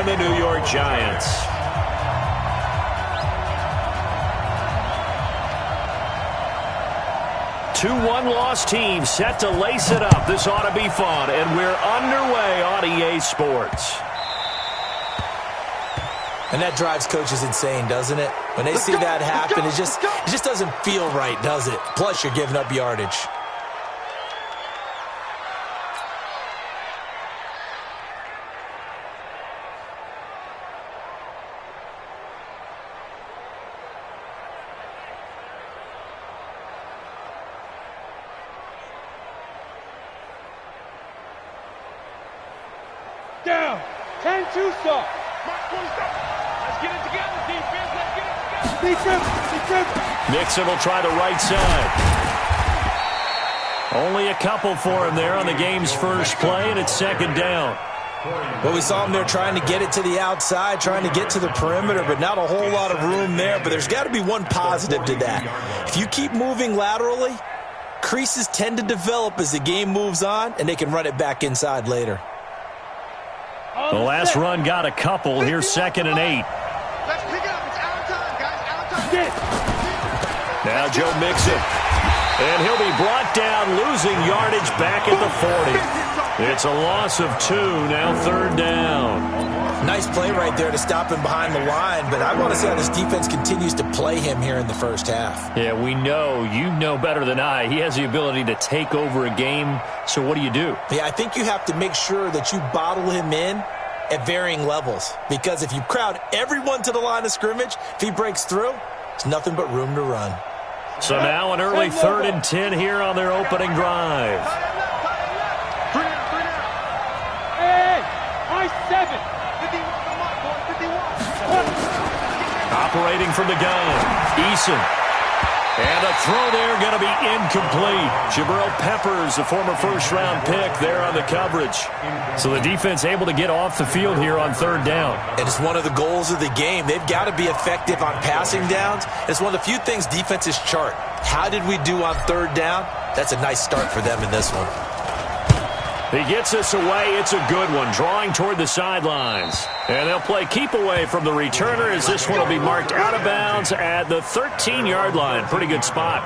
and the New York Giants. Two one-loss teams set to lace it up. This ought to be fun, and we're underway on EA Sports. And that drives coaches insane, doesn't it? When they see that happen, it just doesn't feel right, does it? Plus, you're giving up yardage. Down. 10-2 stop. Let's get it together, defense. Let's get it together. Defense. Mixon will try the right side. Only a couple for him there on the game's first play, and it's second down. Well, we saw him there trying to get it to the outside, trying to get to the perimeter, but not a whole lot of room there. But there's got to be one positive to that. If you keep moving laterally, creases tend to develop as the game moves on, and they can run it back inside later. The last run got a couple. Here's 2nd and 8. Let's pick it up. It's our time, guys. Our time. Now Joe Mixon. And he'll be brought down, losing yardage back at the 40. It's a loss of 2, now 3rd down. Nice play right there to stop him behind the line, but I want to see how this defense continues to play him here in the first half. Yeah, we know. You know better than I. He has the ability to take over a game, so what do you do? Yeah, I think you have to make sure that you bottle him in at varying levels, because if you crowd everyone to the line of scrimmage, if he breaks through, there's nothing but room to run. So now an early 3rd and 10 here on their opening drive. Hey, I-7. 51 the mark, boy. 51. Operating from the gun, Eason. And a throw there going to be incomplete. Jabril Peppers, the former first-round pick, there on the coverage. So the defense able to get off the field here on 3rd down. And it's one of the goals of the game. They've got to be effective on passing downs. It's one of the few things defenses chart. How did we do on 3rd down? That's a nice start for them in this one. He gets this away. It's a good one, drawing toward the sidelines. And they'll play keep away from the returner as this one will be marked out of bounds at the 13-yard line. Pretty good spot.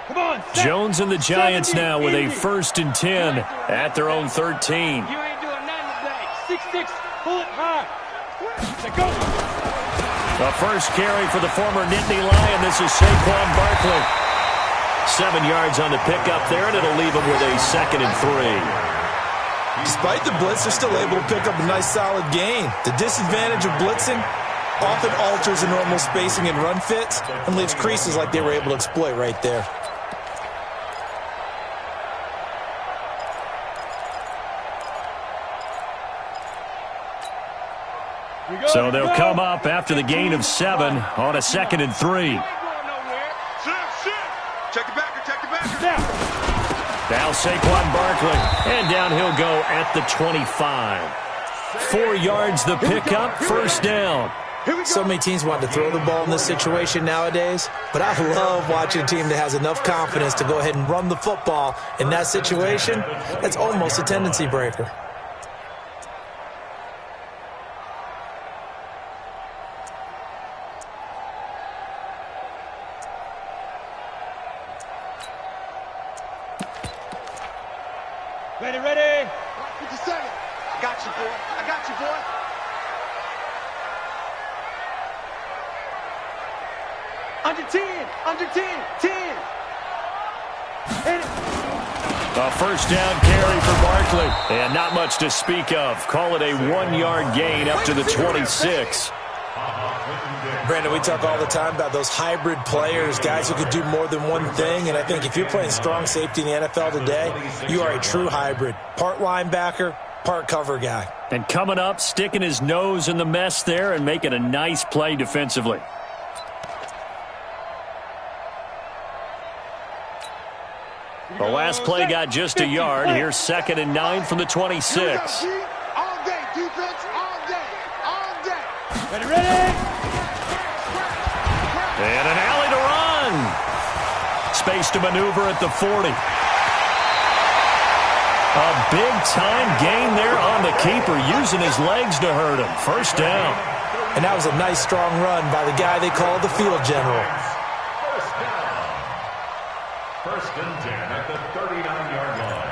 Come on, Jones and the Giants now with a 1st and 10 at their own 13. 6-6, pull it high. Go. The first carry for the former Nittany Lion. This is Saquon Barkley. 7 yards on the pickup there, and it'll leave him with a 2nd and 3. Despite the blitz, they're still able to pick up a nice solid gain. The disadvantage of blitzing often alters the normal spacing and run fits and leaves creases like they were able to exploit right there. So they'll come up after the gain of 7 on a 2nd and 3. Check the backer. Now Saquon Barkley, and down he'll go at the 25. 4 yards the pickup, 1st down. So many teams want to throw the ball in this situation nowadays, but I love watching a team that has enough confidence to go ahead and run the football in that situation. That's almost a tendency breaker. Ready. 57. I got you, boy. Under 10. 10. A 1st down carry for Barkley. And not much to speak of. Call it a 1-yard gain up to the 26. Brandon, we talk all the time about those hybrid players, guys who could do more than one thing, and I think if you're playing strong safety in the NFL today, you are a true hybrid. Part linebacker, part cover guy. And coming up, sticking his nose in the mess there and making a nice play defensively. The last play got just a yard. Here's 2nd and 9 from the 26. All day, defense, all day. Ready. space to maneuver at the 40. A big-time gain there on the keeper, using his legs to hurt him. First down. And that was a nice, strong run by the guy they call the field general. First down. First and 10 at the 39-yard line.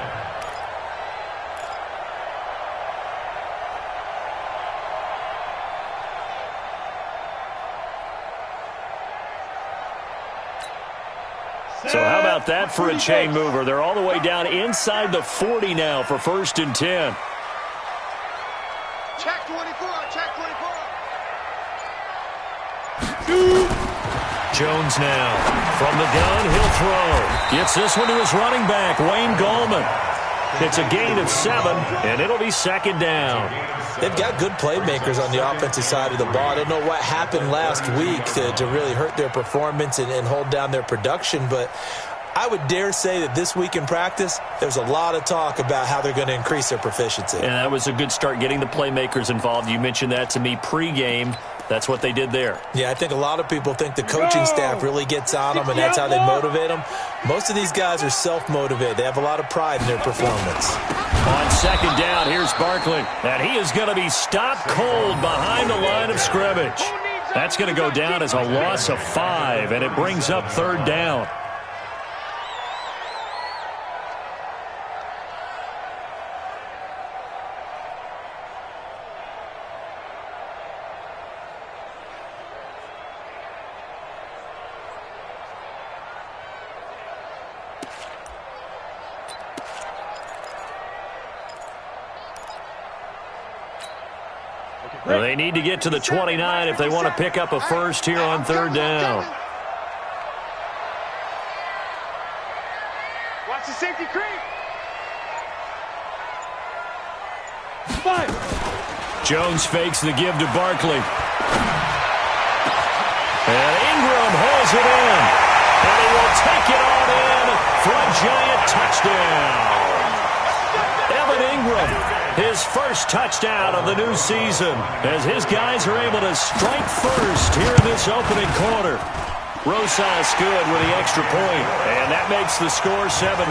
So how about that for a chain mover? They're all the way down inside the 40 now for first and 10. Check 24, check 24. Jones now. From the gun, he'll throw. Gets this one to his running back, Wayne Gallman. It's a gain of 7, and it'll be second down. They've got good playmakers on the offensive side of the ball. I don't know what happened last week to really hurt their performance and hold down their production, but I would dare say that this week in practice, there's a lot of talk about how they're going to increase their proficiency. And that was a good start, getting the playmakers involved. You mentioned that to me pregame. That's what they did there. Yeah, I think a lot of people think the coaching staff really gets on them, and that's how they motivate them. Most of these guys are self-motivated. They have a lot of pride in their performance. On second down, here's Barkley. And he is going to be stopped cold behind the line of scrimmage. That's going to go down as a loss of 5, and it brings up third down. Well, they need to get to the 29 if they want to pick up a first here on third down. Watch the safety creep. 5. Jones fakes the give to Barkley. And Ingram hauls it in. And he will take it on in for a giant touchdown. Evan Ingram. His first touchdown of the new season as his guys are able to strike first here in this opening quarter. Rosas good with the extra point, and that makes the score 7-0.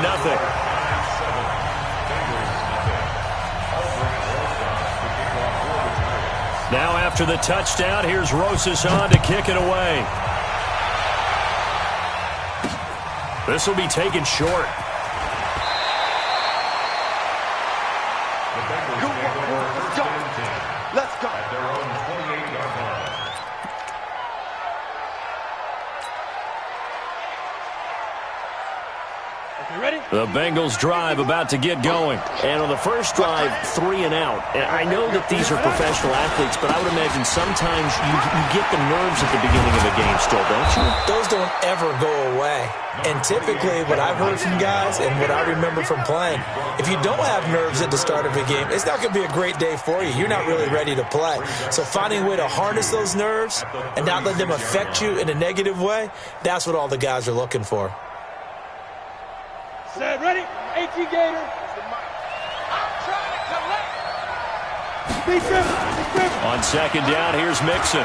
Now after the touchdown, here's Rosas on to kick it away. This will be taken short. Let's go. At their own 28-yard line. Okay, ready? The Bengals drive about to get going. And on the first drive, 3 and out. And I know that these are professional athletes, but I would imagine sometimes you get the nerves at the beginning of a game still, don't you? Those don't ever go away. And typically, what I've heard from guys and what I remember from playing, if you don't have nerves at the start of a game, it's not going to be a great day for you. You're not really ready to play. So finding a way to harness those nerves and not let them affect you in a negative way, that's what all the guys are looking for. Set, ready? AT Gator. I'm trying to collect. Defense. On second down, here's Mixon.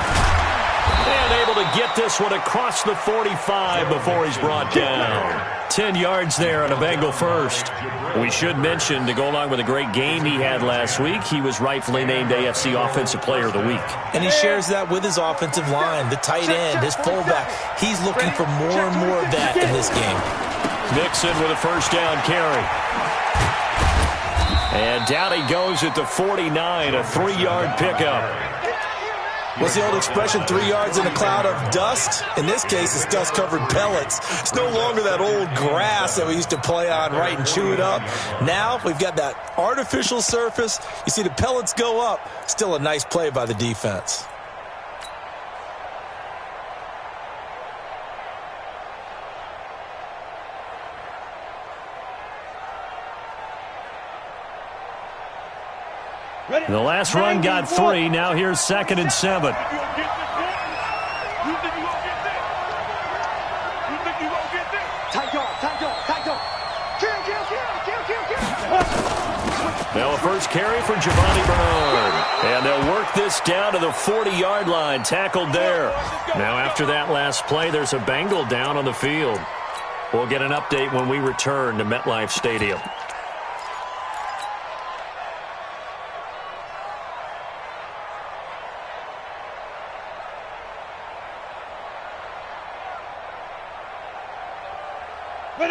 And able to get this one across the 45 before he's brought down. 10 yards there on a Bengal first. We should mention, to go along with a great game he had last week, he was rightfully named AFC Offensive Player of the Week. And he shares that with his offensive line, the tight end, his fullback. He's looking for more and more of that in this game. Mixon with a first down carry. And down he goes at the 49, a 3-yard pickup. What's the old expression, 3 yards in a cloud of dust? In this case, it's dust-covered pellets. It's no longer that old grass that we used to play on, right, and chew it up. Now we've got that artificial surface. You see the pellets go up. Still a nice play by the defense. The last run got 3. Now here's 2nd and 7. Now a first carry for Giovanni Bernard. And they'll work this down to the 40-yard line. Tackled there. Now after that last play, there's a Bengal down on the field. We'll get an update when we return to MetLife Stadium.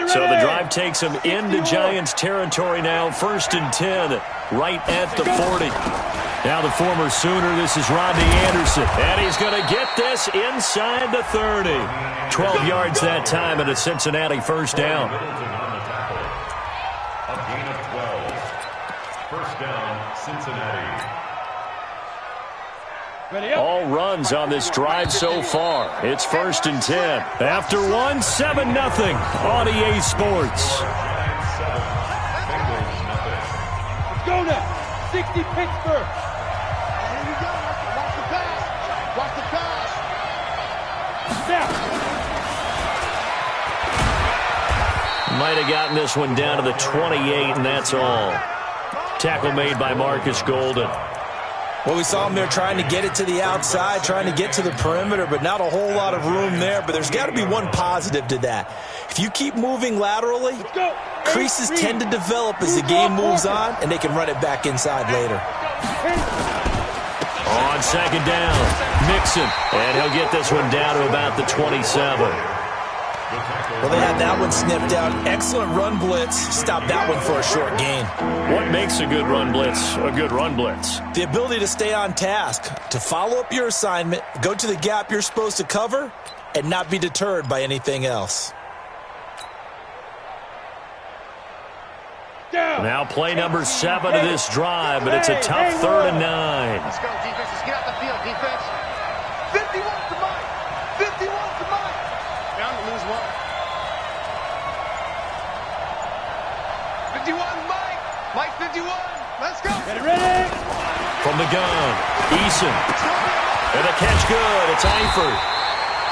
So the drive takes him into Giants territory now. 1st and 10, right at the 40. Now the former Sooner, this is Rodney Anderson. And he's going to get this inside the 30. 12 yards that time and a Cincinnati first down. A gain of 12. First down, Cincinnati. All runs on this drive so far. It's 1st and 10. After one, 7-0 on EA Sports. Let's go now. 60 Pittsburgh. Here we go. Watch the pass. Watch the pass. Snap. Might have gotten this one down to the 28, and that's all. Tackle made by Marcus Golden. Well, we saw him there trying to get it to the outside, trying to get to the perimeter, but not a whole lot of room there. But there's got to be one positive to that. If you keep moving laterally, creases tend to develop as the game moves on, and they can run it back inside later. On 2nd down, Mixon, and he'll get this one down to about the 27. Well, they had that one snipped out. Excellent run blitz. Stop that one for a short gain. What makes a good run blitz a good run blitz? The ability to stay on task, to follow up your assignment, go to the gap you're supposed to cover, and not be deterred by anything else. Now play number 7 of this drive, but it's a tough 3rd and 9. Let's go, defense. Let's get out the field, defense. 51 to Mike. 51 to Mike. Down to lose one. 51, Mike. Mike 51. Let's go. Get it ready. From the gun, Eason. And the catch good. It's Eifert.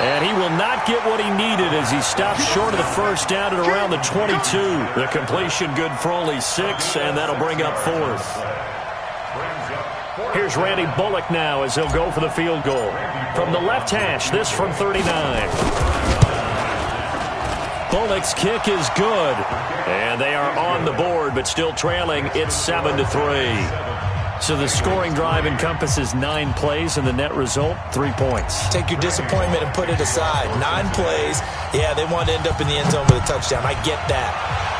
And he will not get what he needed as he stops short of the first down at around the 22. The completion good for only 6, and that'll bring up 4th. Here's Randy Bullock now as he'll go for the field goal. From the left hash, this from 39. Bullock's kick is good. And they are on the board, but still trailing. It's 7-3. So the scoring drive encompasses 9 plays, and the net result, 3 points. Take your disappointment and put it aside. 9 plays. Yeah, they want to end up in the end zone with a touchdown. I get that.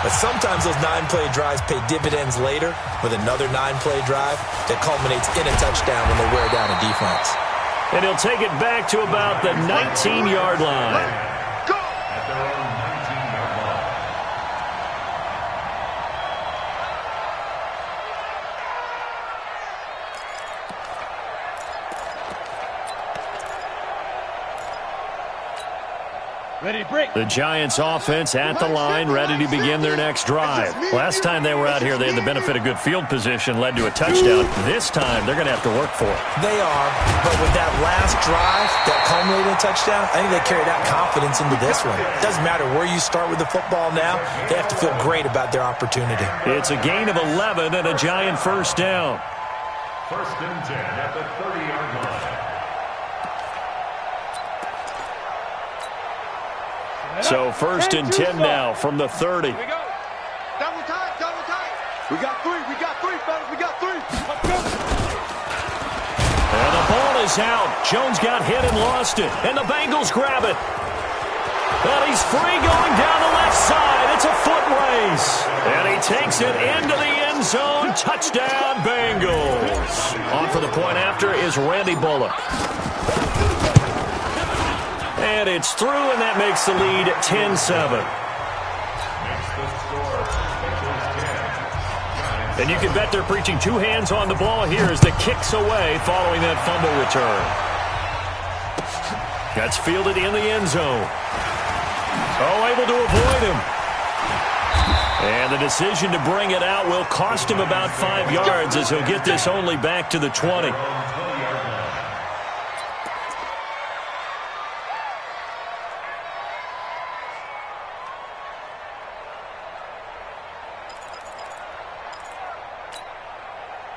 But sometimes those 9-play drives pay dividends later with another 9-play drive that culminates in a touchdown when they wear down a defense. And he'll take it back to about the 19-yard line. The Giants offense at the line, ready to begin their next drive. Last time they were out here, they had the benefit of good field position, led to a touchdown. This time, they're going to have to work for it. They are, but with that last drive that culminated in a touchdown, I think they carry that confidence into this one. It doesn't matter where you start with the football now. They have to feel great about their opportunity. It's a gain of 11 and a Giant first down. 1st and 10 at the 30-yard line. So 1st and 10 now from the 30. Here we go. Double time, double time. We got 3, fellas, we got 3. Let's go. And the ball is out. Jones got hit and lost it. And the Bengals grab it. And he's free going down the left side. It's a foot race. And he takes it into the end zone. Touchdown, Bengals. On for the point after is Randy Bullock. And it's through, and that makes the lead 10-7. And you can bet they're preaching 2 hands on the ball here as the kick's away following that fumble return. That's fielded in the end zone. Oh, able to avoid him. And the decision to bring it out will cost him about 5 yards as he'll get this only back to the 20.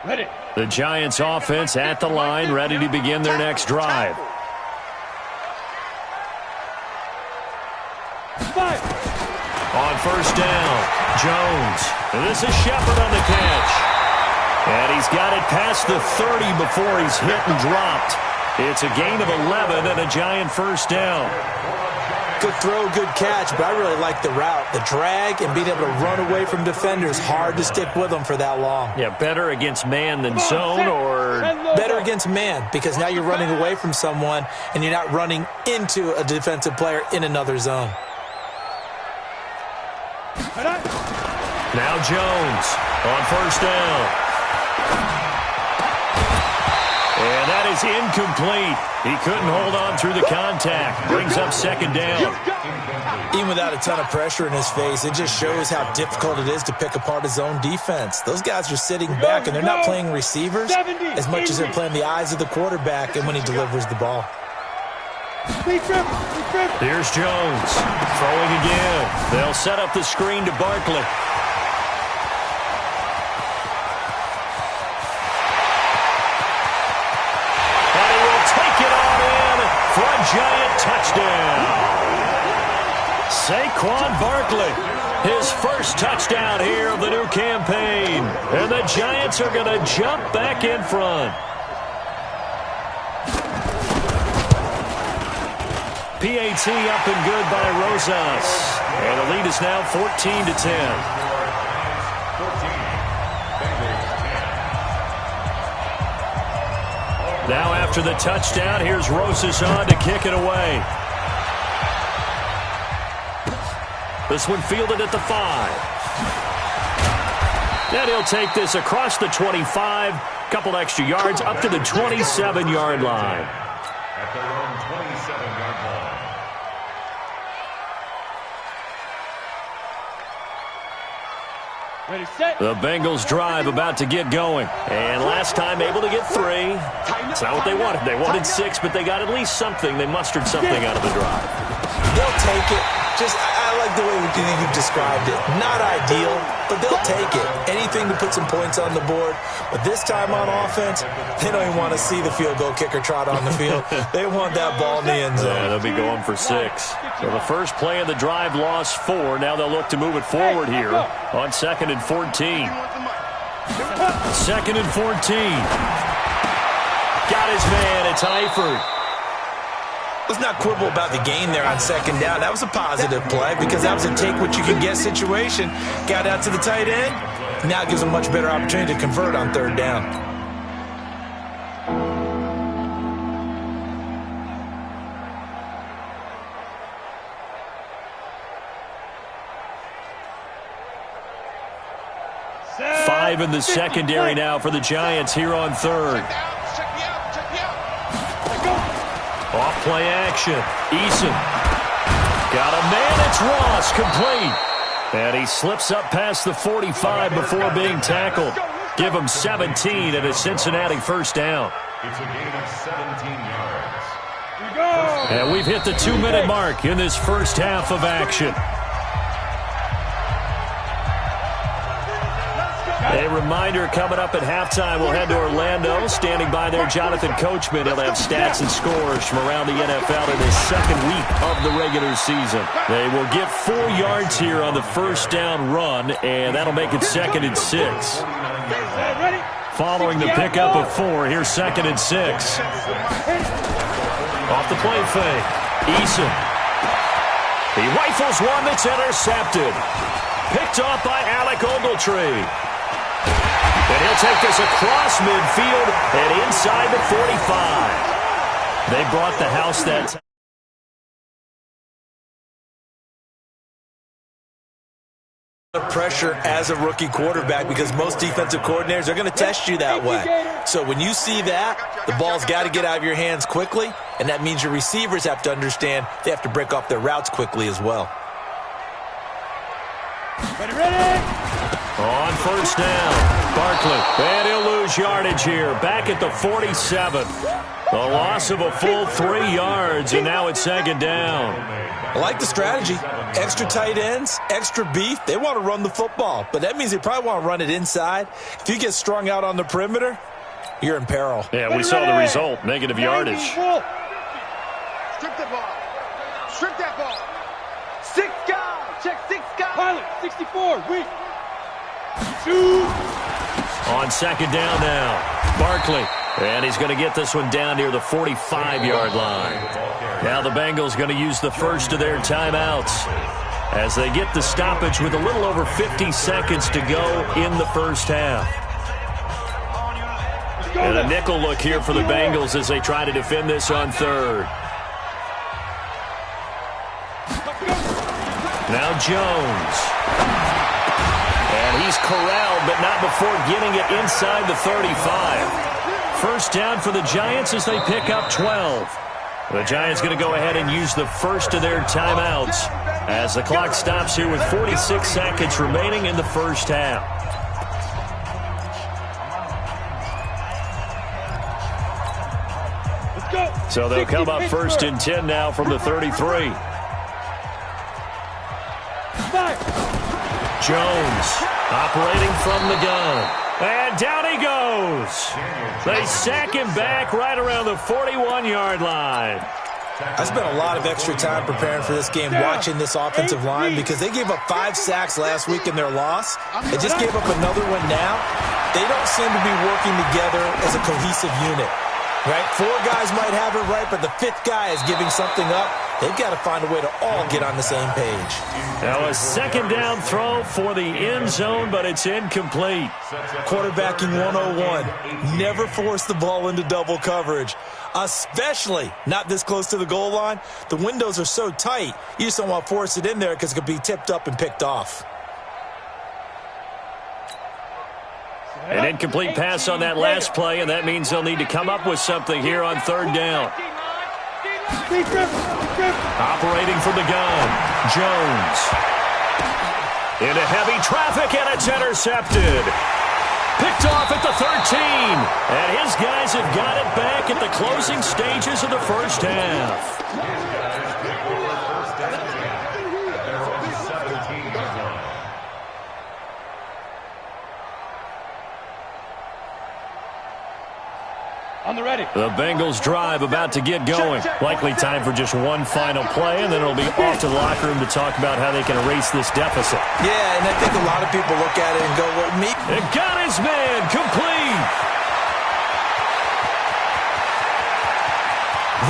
Ready. The Giants offense at the line, ready to begin their next drive. 5. On first down, Jones. This is Shepard on the catch. And he's got it past the 30 before he's hit and dropped. It's a gain of 11 and a Giant first down. Good throw, good catch, but I really like the route. The drag and being able to run away from defenders, hard to stick with them for that long. Yeah, better against man than zone, or better against man, because now you're running away from someone and you're not running into a defensive player in another zone. Now Jones on first down. And that is incomplete. He couldn't hold on through the contact. Brings up second down. Even without a ton of pressure in his face, it just shows how difficult it is to pick apart his own defense. Those guys are sitting back, and they're not playing receivers as much as they're playing the eyes of the quarterback and when he delivers the ball. Here's Jones. Throwing again. They'll set up the screen to Barkley. For a Giant touchdown. Saquon Barkley, his first touchdown here of the new campaign. And the Giants are going to jump back in front. PAT up and good by Rosas. And the lead is now 14-10. Now after the touchdown, here's Rosas on to kick it away. This one fielded at the 5. And he'll take this across the 25, couple extra yards up to the 27-yard line. At their own 27-yard line. Ready, set. The Bengals drive about to get going. And last time able to get 3. It's not what they wanted. They wanted 6, but they got at least something. They mustered something out of the drive. They'll take it. I like the way you've described it. Not ideal, but they'll take it. Anything to put some points on the board. But this time on offense, they don't even want to see the field goal kicker trot on the field. They want that ball in the end zone. Yeah, they'll be going for 6. So the first play of the drive lost 4. Now they'll look to move it forward here on 2nd and 14. 2nd and 14. Got his man. It's Eifert. Let's not quibble about the gain there on 2nd down. That was a positive play because that was a take-what-you-can-get situation. Got out to the tight end. Now it gives them a much better opportunity to convert on 3rd down. Five in the secondary now for the Giants here on 3rd. Off play action. Eason. Got a man. It's Ross. Complete. And he slips up past the 45 before being tackled. Give him 17 and a Cincinnati first down. It's a gain of 17 yards. And we've hit the 2-minute mark in this first half of action. A reminder, coming up at halftime, we'll head to Orlando. Standing by there, Jonathan Coachman. He'll have stats and scores from around the NFL in his 2nd week of the regular season. They will get 4 yards here on the first down run, and that'll make it 2nd and 6. Following the pickup of 4, here's 2nd and 6. Off the play fake. Eason. He rifles one that's intercepted. Picked off by Alec Ogletree. And he'll take this across midfield and inside the 45. They brought the house that time. Pressure as a rookie quarterback because most defensive coordinators are going to test you that way. So when you see that, the ball's got to get out of your hands quickly, and that means your receivers have to understand they have to break off their routes quickly as well. Ready. On first down, Barkley. And he'll lose yardage here. Back at the 47. A loss of a full 3 yards, and now it's 2nd down. I like the strategy. Extra tight ends, extra beef. They want to run the football, but that means they probably want to run it inside. If you get strung out on the perimeter, you're in peril. Yeah, we saw the result, negative yardage. Strip the ball. Strip that ball. 6 guys. Check 6 guys. Pilot, 64, weak. 2. On second down now, Barkley. And he's going to get this one down near the 45-yard line. Now the Bengals going to use the first of their timeouts as they get the stoppage with a little over 50 seconds to go in the first half. And a nickel look here for the Bengals as they try to defend this on third. Now Jones. And he's corralled, but not before getting it inside the 35. First down for the Giants as they pick up 12. The Giants going to go ahead and use the first of their timeouts as the clock stops here with 46 seconds remaining in the first half. So they'll come up first and 10 now from the 33. Jones operating from the gun. And down he goes. They sack him back right around the 41-yard line. I spent a lot of extra time preparing for this game watching this offensive line because they gave up 5 sacks last week in their loss. They just gave up another one now. They don't seem to be working together as a cohesive unit. Right? 4 guys might have it right, but the 5th guy is giving something up. They've got to find a way to all get on the same page. Now a second down throw for the end zone, but it's incomplete. Quarterbacking 101. Never force the ball into double coverage, especially not this close to the goal line. The windows are so tight, you just don't want to force it in there because it could be tipped up and picked off. An incomplete pass on that last play, and that means they'll need to come up with something here on third down. Operating from the gun, Jones. Into heavy traffic, and it's intercepted. Picked off at the 13. And his guys have got it back at the closing stages of the first half. On the ready. The Bengals drive about to get going. Likely time for just one final play, and then it'll be off to the locker room to talk about how they can erase this deficit. Yeah, and I think a lot of people look at it and go, well, me. It got his man complete.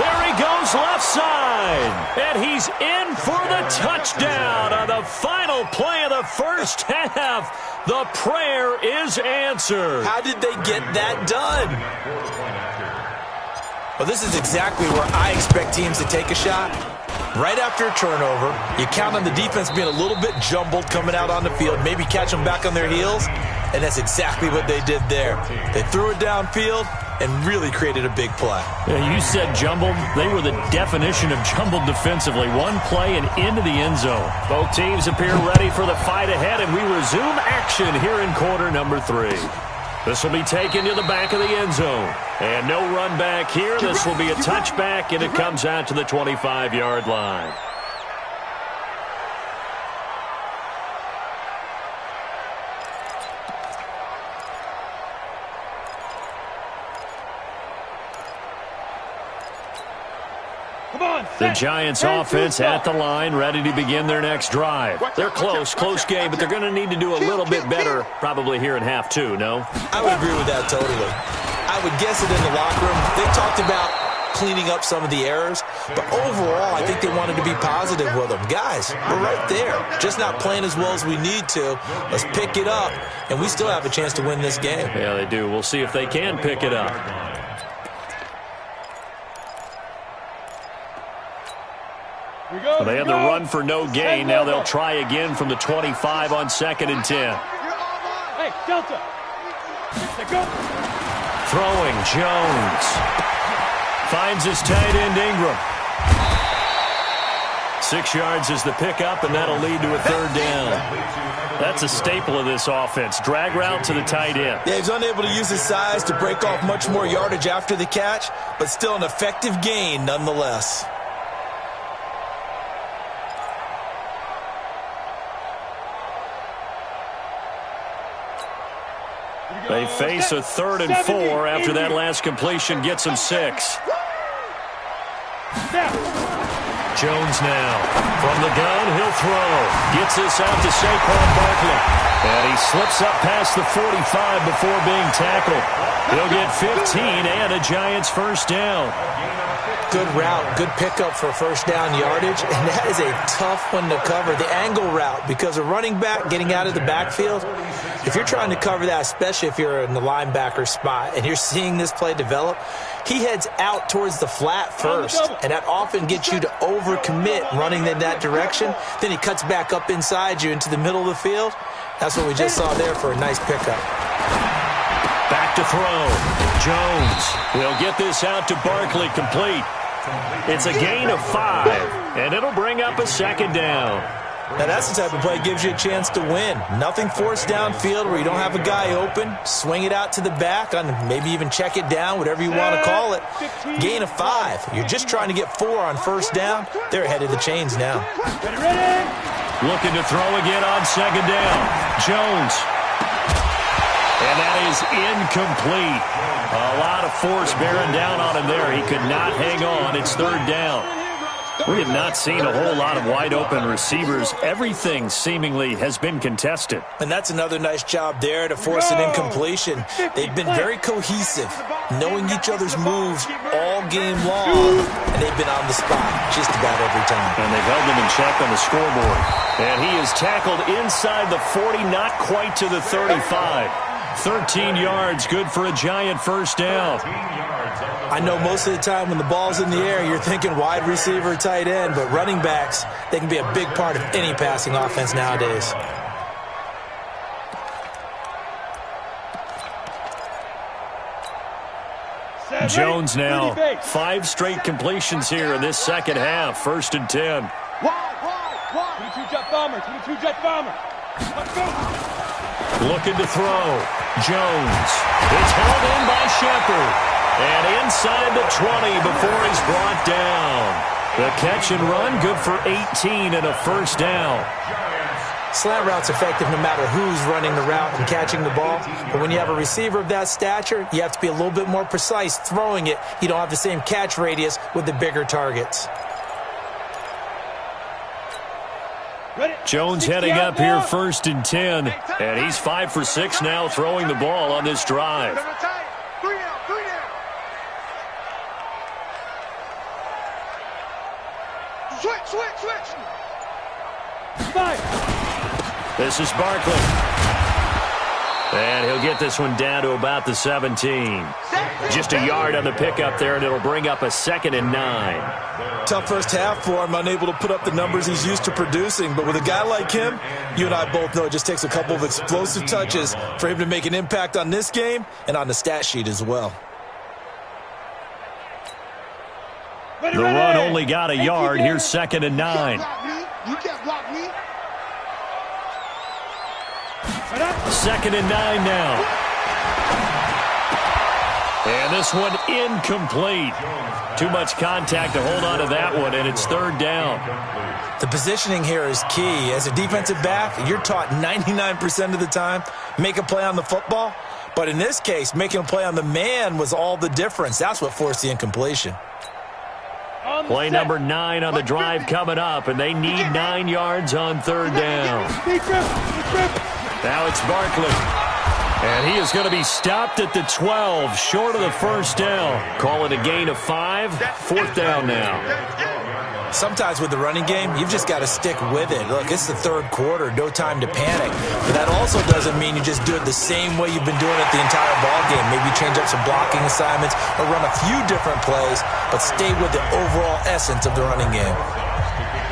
There he goes left side, and he's in for the touchdown on the final play of the first half. The prayer is answered. How did they get that done? Well, this is exactly where I expect teams to take a shot. Right after a turnover, you count on the defense being a little bit jumbled coming out on the field, maybe catch them back on their heels, and that's exactly what they did there. They threw it downfield and really created a big play. Yeah, you said jumbled. They were the definition of jumbled defensively. One play and into the end zone. Both teams appear ready for the fight ahead, and we resume action here in quarter number 3. This will be taken to the back of the end zone. And no run back here. This will be a touchback, and it comes out to the 25-yard line. The Giants offense at the line, ready to begin their next drive. They're close game, but they're going to need to do a little bit better probably here in half 2, no? I would agree with that totally. I would guess it in the locker room. They talked about cleaning up some of the errors, but overall, I think they wanted to be positive with them. Guys, we're right there, just not playing as well as we need to. Let's pick it up, and we still have a chance to win this game. Yeah, they do. We'll see if they can pick it up. They had the run for no gain. Now they'll try again from the 25 on second and 10. Hey, Delta. Go. Throwing, Jones. Finds his tight end, Ingram. 6 yards is the pickup, and that'll lead to a third down. That's a staple of this offense. Drag route to the tight end. Yeah, he's unable to use his size to break off much more yardage after the catch, but still an effective gain nonetheless. They face a 3rd and 4 after that last completion gets them 6. Jones now. From the gun, he'll throw. Gets this out to Saquon Barkley. And he slips up past the 45 before being tackled. He'll get 15 and a Giants first down. Good route, good pickup for first down yardage, and that is a tough one to cover. The angle route, because a running back getting out of the backfield, if you're trying to cover that, especially if you're in the linebacker spot and you're seeing this play develop, he heads out towards the flat first, and that often gets you to overcommit running in that direction. Then he cuts back up inside you into the middle of the field. That's what we just saw there for a nice pickup. Back to throw. Jones will get this out to Barkley, complete. It's a gain of 5, and it'll bring up a second down. Now that's the type of play that gives you a chance to win. Nothing forced downfield where you don't have a guy open. Swing it out to the back, maybe even check it down, whatever you want to call it. Gain of 5. You're just trying to get 4 on first down. They're ahead of the chains now. Looking to throw again on second down. Jones. And that is incomplete. A lot of force bearing down on him there. He could not hang on. It's third down. We have not seen a whole lot of wide-open receivers. Everything seemingly has been contested. And that's another nice job there to force an incompletion. They've been very cohesive, knowing each other's moves all game long, and they've been on the spot just about every time. And they've held them in check on the scoreboard. And he is tackled inside the 40, not quite to the 35. 13 yards, good for a Giant first down. I know most of the time when the ball's in the air, you're thinking wide receiver, tight end, but running backs, they can be a big part of any passing offense nowadays. Jones now, 5 straight completions here in this second half, 1st and 10. 22-jet bomber, 22-jet bomber. Let's go. Looking to throw. Jones. It's held in by Shepard. And inside the 20 before he's brought down. The catch and run, good for 18 and a first down. Slant route's effective no matter who's running the route and catching the ball. But when you have a receiver of that stature, you have to be a little bit more precise throwing it. You don't have the same catch radius with the bigger targets. Jones heading up here 1st and 10. And he's 5 for 6 now throwing the ball on this drive. Switch. This is Barkley. And he'll get this one down to about the 17. Just a yard on the pickup there, and it'll bring up a 2nd and 9. Tough first half for him, unable to put up the numbers he's used to producing. But with a guy like him, you and I both know it just takes a couple of explosive touches for him to make an impact on this game and on the stat sheet as well. The run only got a yard. Here's 2nd and 9. You can't block me. 2nd and 9 now. And this one incomplete. Too much contact to hold on to that one, and it's 3rd down. The positioning here is key. As a defensive back, you're taught 99% of the time, make a play on the football. But in this case, making a play on the man was all the difference. That's what forced the incompletion. Play number 9 on the drive coming up, and they need 9 yards on 3rd down. Now it's Barkley. And he is going to be stopped at the 12, short of the first down. Call it a gain of 5, 4th down now. Sometimes with the running game, you've just got to stick with it. Look, it's the 3rd quarter, no time to panic. But that also doesn't mean you just do it the same way you've been doing it the entire ball game. Maybe change up some blocking assignments or run a few different plays, but stay with the overall essence of the running game.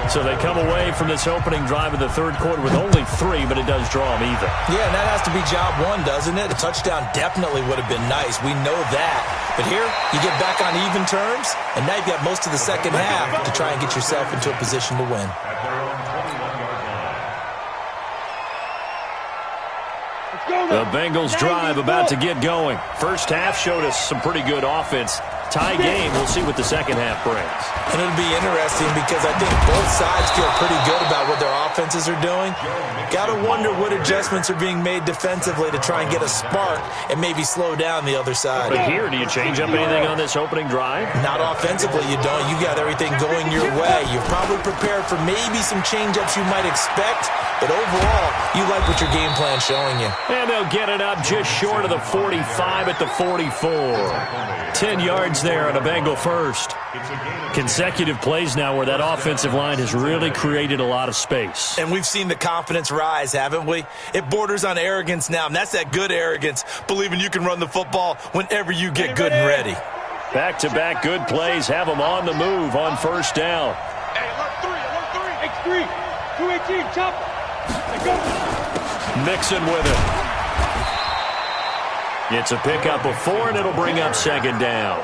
So they come away from this opening drive in the 3rd quarter with only 3, but it does draw them even. Yeah, and that has to be job 1, doesn't it? A touchdown definitely would have been nice. We know that. But here, you get back on even terms, and now you've got most of the second half to try and get yourself into a position to win. The Bengals drive about to get going. First half showed us some pretty good offense. Tie game. We'll see what the second half brings. And it'll be interesting because I think both sides feel pretty good about what their offenses are doing. Got to wonder what adjustments are being made defensively to try and get a spark and maybe slow down the other side. But here, do you change up anything on this opening drive? Not offensively, you don't. You got everything going your way. You're probably prepared for maybe some change-ups you might expect, but overall, you like what your game plan's showing you. And they'll get it up just short of the 45 at the 44. 10 yards there on a Bengal first. Consecutive plays now where that offensive line has really created a lot of space. And we've seen the confidence rise, haven't we? It borders on arrogance now, and that's that good arrogance, believing you can run the football whenever you get good and ready. Back-to-back good plays have them on the move on first down. Hey, alert 3. X3, 218, chopper. Let's go. Mixon with it. It's a pickup of 4, and it'll bring up second down.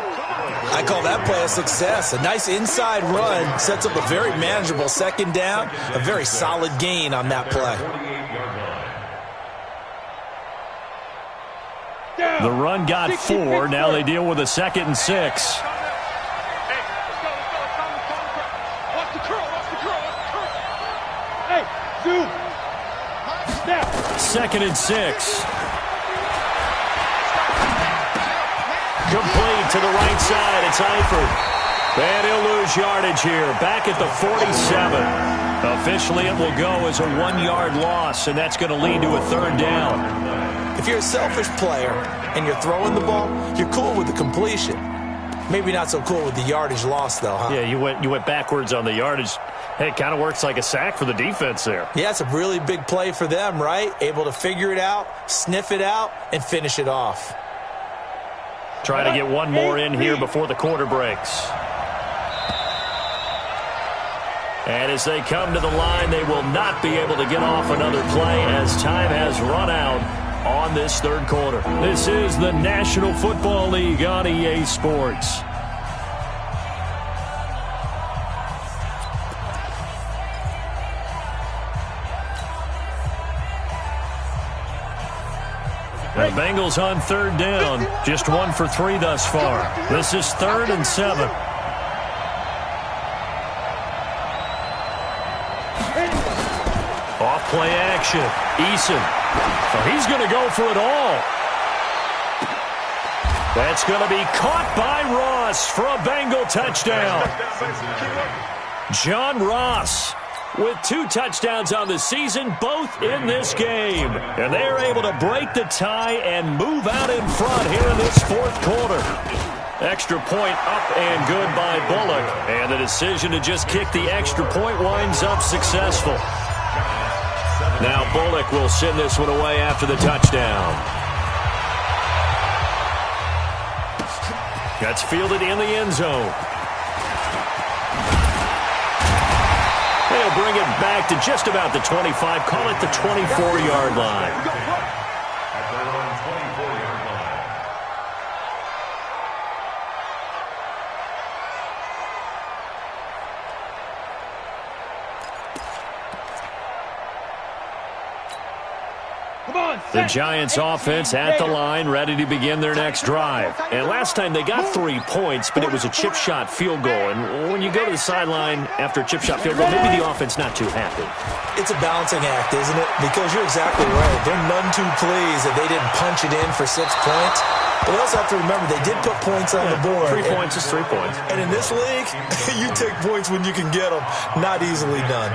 I call that play a success. A nice inside run sets up a very manageable second down, a very solid gain on that play. The run got 4. Now they deal with a 2nd and 6. Hey, let's go. Watch the curl. Hey, zoom. Snap. 2nd and 6. Complete to the right side. It's Eifert. And he'll lose yardage here. Back at the 47. Officially, it will go as a 1-yard loss, and that's going to lead to a 3rd down. If you're a selfish player and you're throwing the ball, you're cool with the completion. Maybe not so cool with the yardage loss, though, huh? Yeah, you went backwards on the yardage. Hey, it kind of works like a sack for the defense there. Yeah, it's a really big play for them, right? Able to figure it out, sniff it out, and finish it off. Trying to get one more in here before the quarter breaks. And as they come to the line, they will not be able to get off another play as time has run out on this 3rd quarter. This is the National Football League on EA Sports. The Bengals on 3rd down. Just 1 for 3 thus far. This is 3rd and 7. Off play action. Eason. So he's going to go for it all. That's going to be caught by Ross for a Bengal touchdown. John Ross with 2 touchdowns on the season, both in this game. And they're able to break the tie and move out in front here in this 4th quarter. Extra point up and good by Bullock. And the decision to just kick the extra point winds up successful. Now Bullock will send this one away after the touchdown. That's fielded in the end zone. They'll bring it back to just about the 25. Call it the 24-yard line. At their own 24-yard line. The Giants offense at the line, ready to begin their next drive. And last time they got 3 points, but it was a chip shot field goal. And when you go to the sideline after a chip shot field goal, maybe the offense not too happy. It's a balancing act, isn't it? Because you're exactly right. They're none too pleased that they didn't punch it in for 6 points. But they also have to remember they did put points on the board. 3 points is 3 points. And in this league, you take points when you can get them. Not easily done.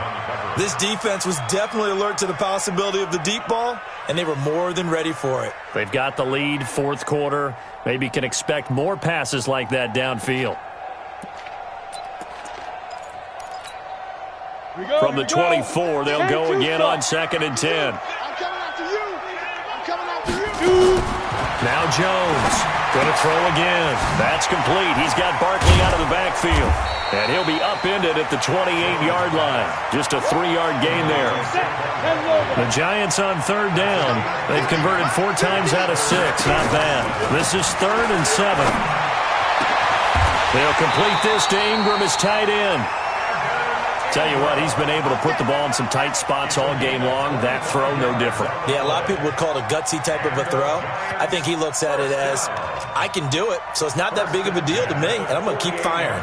This defense was definitely alert to the possibility of the deep ball, and they were more than ready for it. They've got the lead, 4th quarter. Maybe can expect more passes like that downfield. From the 24, they'll go again on 2nd and 10. I'm coming after you. I'm coming after you. Now Jones going to throw again. That's complete. He's got Barkley out of the backfield. And he'll be upended at the 28-yard line. Just a 3-yard gain there. The Giants on 3rd down. They've converted 4 times out of 6. Not bad. This is 3rd and 7. They'll complete this to Ingram as tight end. Tell you what, he's been able to put the ball in some tight spots all game long. That throw, no different. Yeah, a lot of people would call it a gutsy type of a throw. I think he looks at it as, I can do it, so it's not that big of a deal to me, and I'm going to keep firing.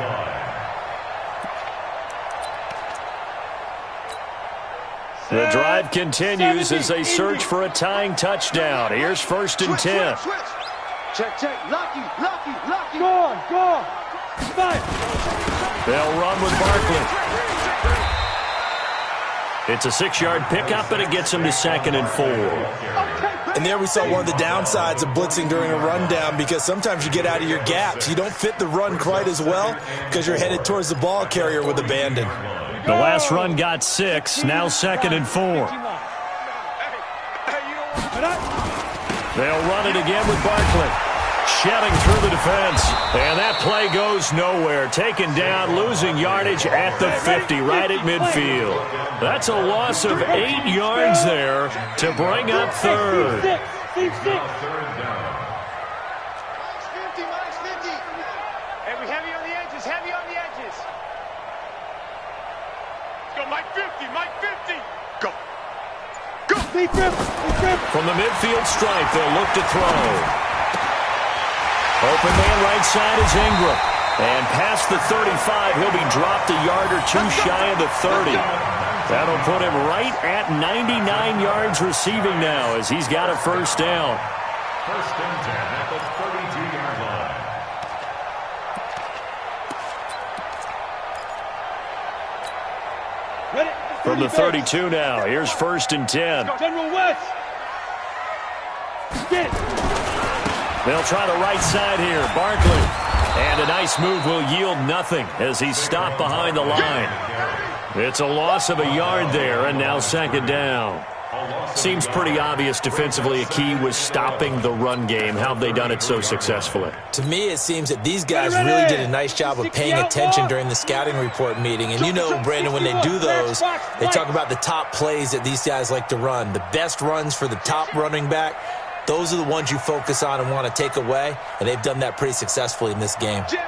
The drive continues as they search for a tying touchdown. Here's 1st and 10. Check. Lucky. Go on. Fire. They'll run with Barkley. It's a 6-yard pickup, and it gets him to 2nd and 4. And there we saw one of the downsides of blitzing during a rundown, because sometimes you get out of your gaps. You don't fit the run quite as well because you're headed towards the ball carrier with abandon. The last run got 6, now 2nd and 4. They'll run it again with Barkley. Shedding through the defense. And that play goes nowhere. Taken down, losing yardage at the 50, right at midfield. That's a loss of 8 yards there to bring up 3rd. Hey, we heavy on the edges. Go, Mike 50. Go. From the midfield stripe, they'll look to throw. Open man right side is Ingram. And past the 35, he'll be dropped a yard or 2 shy of the 30. That'll put him right at 99 yards receiving now as he's got a 1st down. 1st and 10 at the 32-yard line. Ready? From the 32 now, here's 1st and 10. General West. Get it. They'll try the right side here. Barkley. And a nice move will yield nothing as he's stopped behind the line. It's a loss of a yard there, and now 2nd down. Seems pretty obvious defensively a key was stopping the run game. How have they done it so successfully? To me, it seems that these guys really did a nice job of paying attention during the scouting report meeting. And you know, Brandon, when they do those, they talk about the top plays that these guys like to run. The best runs for the top running back. Those are the ones you focus on and want to take away, and they've done that pretty successfully in this game. Jim.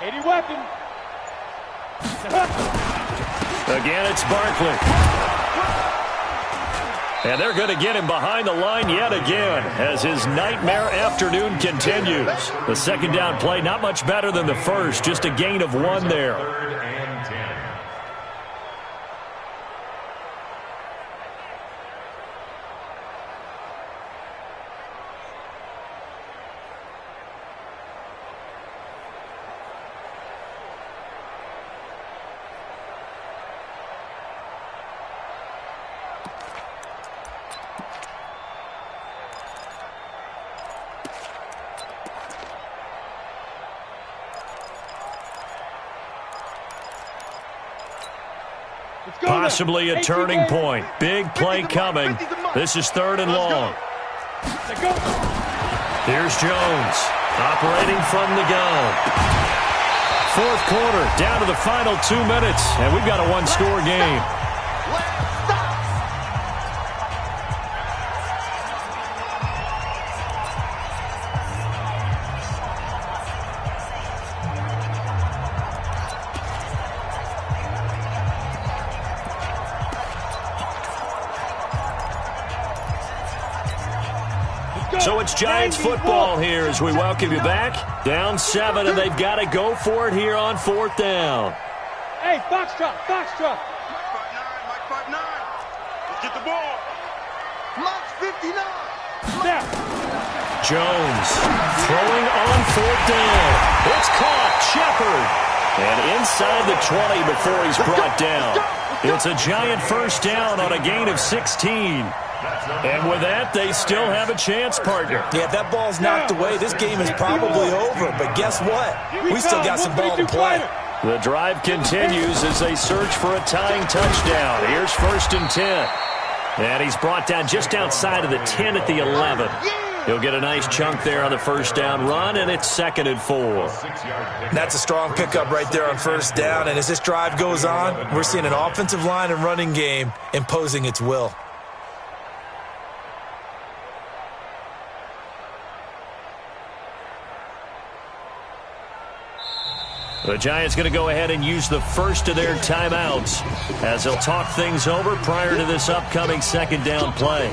80 weapon. Again, it's Barkley. And they're going to get him behind the line yet again as his nightmare afternoon continues. The 2nd down play, not much better than the first, just a gain of 1 there. 3rd and 10. Possibly a turning point. Big play coming. This is 3rd and long. Here's Jones operating from the gun. 4th quarter, down to the final 2 minutes, and we've got a 1-score game. So it's Giants football here as we welcome you back. Down 7, and they've got to go for it here on 4th down. Hey, Foxtrot. Mike 5'9". Let's get the ball. Mike 59. Snap. Jones throwing on 4th down. It's caught. Shepard. And inside the 20 before he's brought down. It's a Giant 1st down on a gain of 16. And with that, they still have a chance, partner. Yeah, if that ball's knocked away, this game is probably over. But guess what? We still got some ball to play. The drive continues as they search for a tying touchdown. Here's 1st and 10. And he's brought down just outside of the 10 at the 11. He'll get a nice chunk there on the 1st down run, and it's 2nd and 4. That's a strong pickup right there on 1st down. And as this drive goes on, we're seeing an offensive line and running game imposing its will. The Giants going to go ahead and use the first of their timeouts as they'll talk things over prior to this upcoming second down play.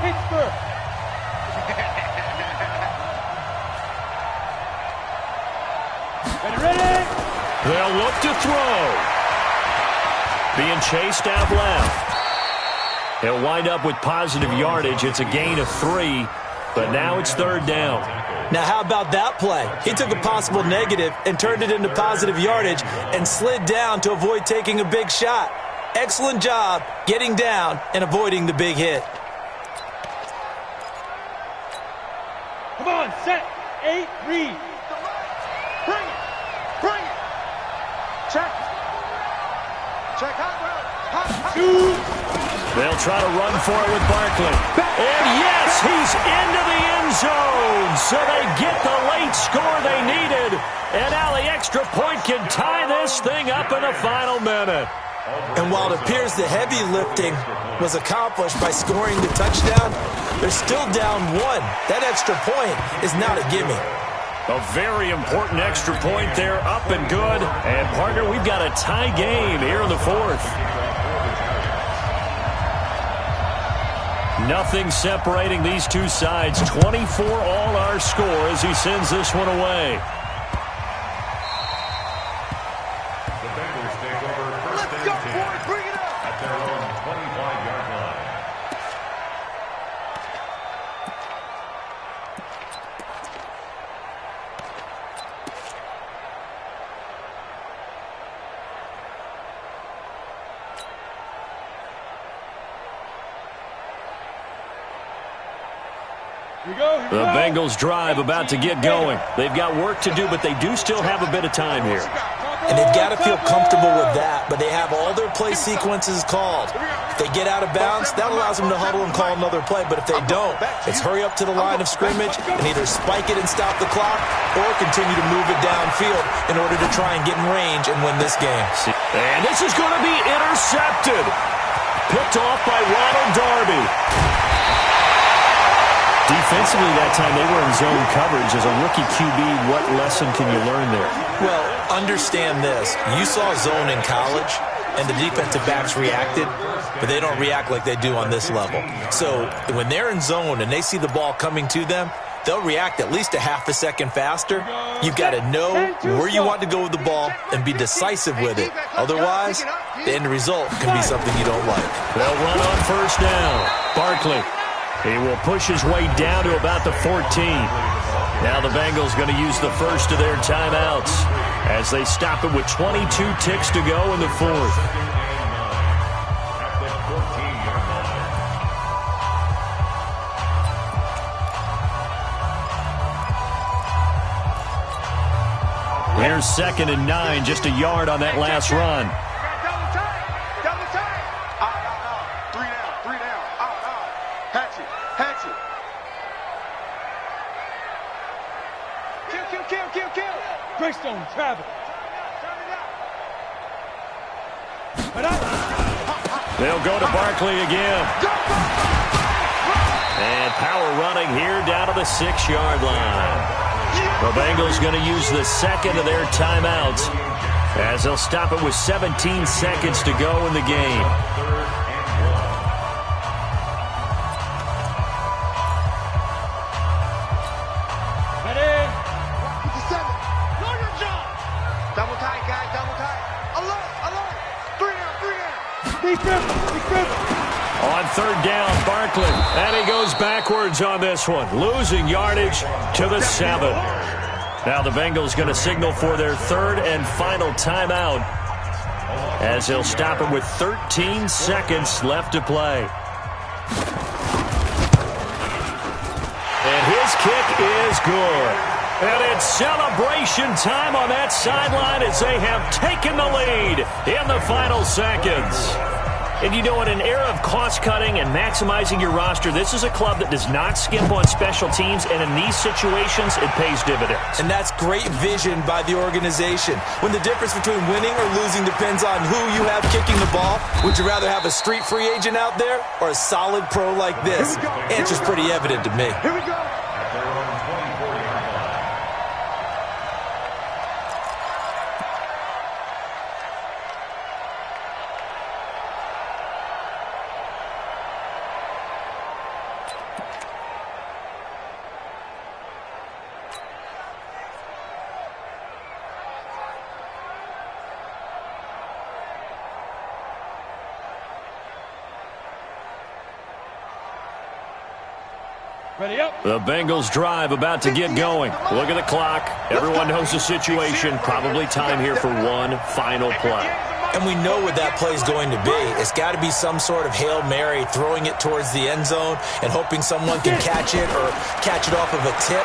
Pittsburgh. Ready? They'll look to throw. Being chased out left. He'll wind up with positive yardage. It's a gain of 3, but now it's third down. Now, how about that play? He took a possible negative and turned it into positive yardage and slid down to avoid taking a big shot. Excellent job getting down and avoiding the big hit. Come on, set, 8, read. Bring it, bring it. Check. Check, hot route. Shoot. They'll try to run for it with Barkley. And yes, he's into the end zone. So they get the late score they needed. And now the extra point can tie this thing up in the final minute. And while it appears the heavy lifting was accomplished by scoring the touchdown, they're still down 1. That extra point is not a gimme. A very important extra point there, up and good. And, partner, we've got a tie game here in the fourth. Nothing separating these two sides. 24 all our score as he sends this one away. The Bengals drive about to get going. They've got work to do, but they do still have a bit of time here. And they've got to feel comfortable with that, but they have all their play sequences called. If they get out of bounds, that allows them to huddle and call another play, but if they don't, it's hurry up to the line of scrimmage and either spike it and stop the clock or continue to move it downfield in order to try and get in range and win this game. And this is going to be intercepted. Picked off by Ronald Darby. Defensively that time, they were in zone coverage. As a rookie QB, what lesson can you learn there? Well, understand this. You saw zone in college, and the defensive backs reacted, but they don't react like they do on this level. So when they're in zone and they see the ball coming to them, they'll react at least a half a second faster. You've got to know where you want to go with the ball and be decisive with it. Otherwise, the end result can be something you don't like. They'll run on first down. Barkley. He will push his way down to about the 14. Now the Bengals going to use the first of their timeouts as they stop it with 22 ticks to go in the fourth. Here's 2nd and 9, just a yard on that last run. Greystone, Travis. They'll go to Barkley again. And power running here down to the 6-yard line. The Bengals going to use the second of their timeouts as they'll stop it with 17 seconds to go in the game. On third down, Barkley, and he goes backwards on this one, losing yardage to the 7. Now the Bengals going to signal for their third and final timeout as they'll stop it with 13 seconds left to play. And his kick is good. And it's celebration time on that sideline as they have taken the lead in the final seconds. And you know, in an era of cost-cutting and maximizing your roster, this is a club that does not skimp on special teams, and in these situations, it pays dividends. And that's great vision by the organization. When the difference between winning or losing depends on who you have kicking the ball, would you rather have a street free agent out there or a solid pro like this? Answer's pretty evident to me. Here we go. At their own 24-yard line. Ready up. The Bengals drive about to get going. Look at the clock. Everyone knows the situation. Probably time here for one final play. And we know what that play is going to be. It's got to be some sort of Hail Mary, throwing it towards the end zone and hoping someone can catch it or catch it off of a tip.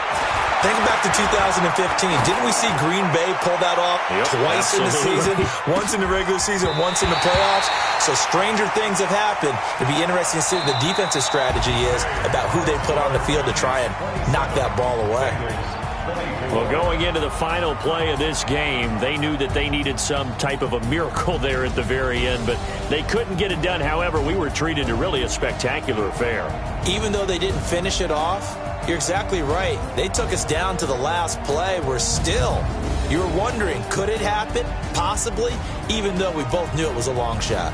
Think back to 2015. Didn't we see Green Bay pull that off twice in the season? Once in the regular season, once in the playoffs. So stranger things have happened. It'd be interesting to see what the defensive strategy is about who they put on the field to try and knock that ball away. Well, going into the final play of this game, they knew that they needed some type of a miracle there at the very end, but they couldn't get it done. However, we were treated to really a spectacular affair. Even though they didn't finish it off, you're exactly right. They took us down to the last play. We're still, you were wondering, could it happen? Possibly, even though we both knew it was a long shot.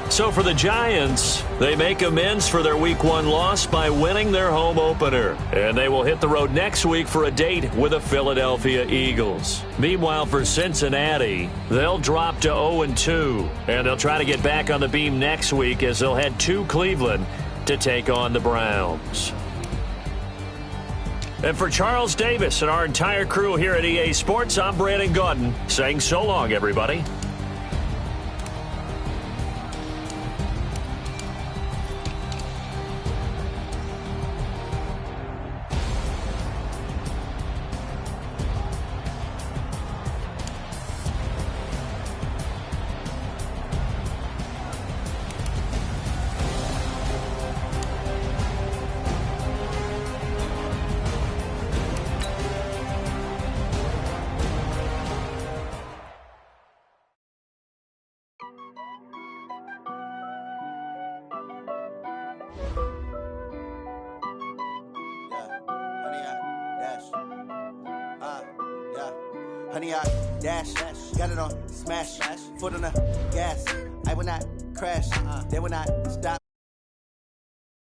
So for the Giants, they make amends for their Week 1 loss by winning their home opener. And they will hit the road next week for a date with the Philadelphia Eagles. Meanwhile, for Cincinnati, they'll drop to 0-2. And they'll try to get back on the beam next week as they'll head to Cleveland to take on the Browns. And for Charles Davis and our entire crew here at EA Sports, I'm Brandon Gaudin saying so long, everybody. Honey, I dash, got it on smash, foot on the gas. I will not crash, they will not stop.